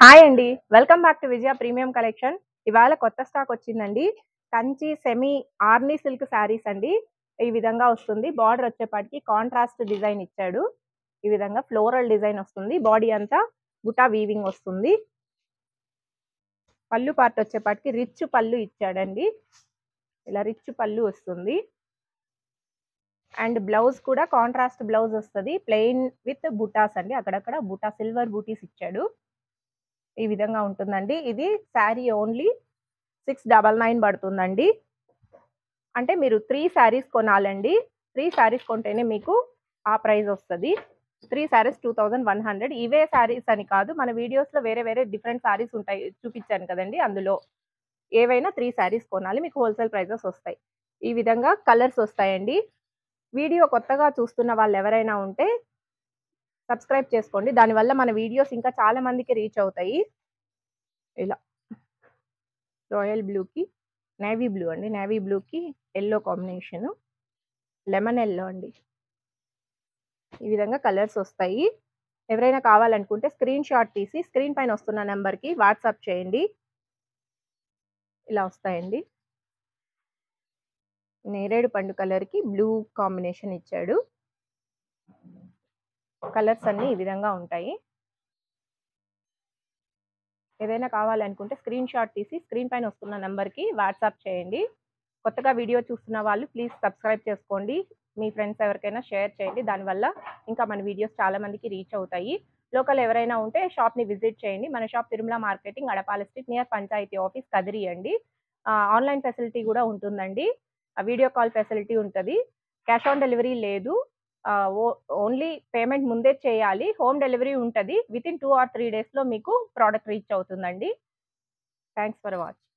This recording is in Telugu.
హాయ్ అండి. Welcome back to Vijaya premium collection. ఇవాళ కొత్త స్టాక్ వచ్చిందండి. కంచి సెమీ ఆర్ని సిల్క్ శారీస్ అండి. ఈ విధంగా వస్తుంది. బార్డర్ వచ్చేపాటికి కాంట్రాస్ట్ డిజైన్ ఇచ్చాడు. ఈ విధంగా ఫ్లోరల్ డిజైన్ వస్తుంది. బాడీ అంతా బుటా వీవింగ్ వస్తుంది. పళ్ళు పార్ట్ వచ్చేపాటికి రిచ్ పళ్ళు ఇచ్చాడండి. ఇలా రిచ్ పళ్ళు వస్తుంది. అండ్ బ్లౌజ్ కూడా కాంట్రాస్ట్ బ్లౌజ్ వస్తుంది. ప్లెయిన్ విత్ బుటాస్ అండి. అక్కడక్కడ బుటా సిల్వర్ బూటీస్ ఇచ్చాడు. ఈ విధంగా ఉంటుందండి. ఇది శారీ ఓన్లీ 699 పడుతుందండి. అంటే మీరు 3 శారీస్ కొనాలండి. 3 శారీస్ కొంటేనే మీకు ఆ ప్రైస్ వస్తుంది. 3 శారీస్ 2100. ఇవే శారీస్ అని కాదు, మన వీడియోస్లో వేరే వేరే డిఫరెంట్ శారీస్ ఉంటాయి, చూపించాను కదండి. అందులో ఏవైనా 3 శారీస్ కొనాలి, మీకు హోల్సేల్ ప్రైజెస్ వస్తాయి. ఈ విధంగా కలర్స్ వస్తాయండి. వీడియో కొత్తగా చూస్తున్న వాళ్ళు ఎవరైనా ఉంటే సబ్స్క్రైబ్ చేసుకోండి. దానివల్ల మన వీడియోస్ ఇంకా చాలా మందికి రీచ్ అవుతాయి. ఇలా రాయల్ బ్లూకి నేవీ బ్లూ అండి. నేవీ బ్లూకి ఎల్లో కాంబినేషను, లెమన్ ఎల్లో అండి. ఈ విధంగా కలర్స్ వస్తాయి. ఎవరైనా కావాలనుకుంటే స్క్రీన్ షాట్ తీసి స్క్రీన్ పైన వస్తున్న నెంబర్కి వాట్సాప్ చేయండి. ఇలా వస్తాయండి. నేరేడు పండు కలర్కి బ్లూ కాంబినేషన్ ఇచ్చాడు. కలర్స్ అన్నీ ఈ విధంగా ఉంటాయి. ఏదైనా కావాలనుకుంటే స్క్రీన్ షాట్ తీసి స్క్రీన్ పైన వస్తున్న నెంబర్కి వాట్సాప్ చేయండి. కొత్తగా వీడియో చూస్తున్న వాళ్ళు ప్లీజ్ సబ్స్క్రైబ్ చేసుకోండి. మీ ఫ్రెండ్స్ ఎవరికైనా షేర్ చేయండి. దానివల్ల ఇంకా మన వీడియోస్ చాలా మందికి రీచ్ అవుతాయి. లోకల్ ఎవరైనా ఉంటే షాప్ని విజిట్ చేయండి. మన shop Tirumala marketing, Adapala street, near panchayati office, Kadiri అండి. ఆన్లైన్ ఫెసిలిటీ కూడా ఉంటుందండి. వీడియో కాల్ ఫెసిలిటీ ఉంటుంది. క్యాష్ ఆన్ డెలివరీ లేదు. ఓన్లీ పేమెంట్ ముందే చేయాలి. హోమ్ డెలివరీ ఉంటుంది. వితిన్ 2 or 3 డేస్లో మీకు ప్రోడక్ట్ రీచ్ అవుతుందండి. Thanks for watching.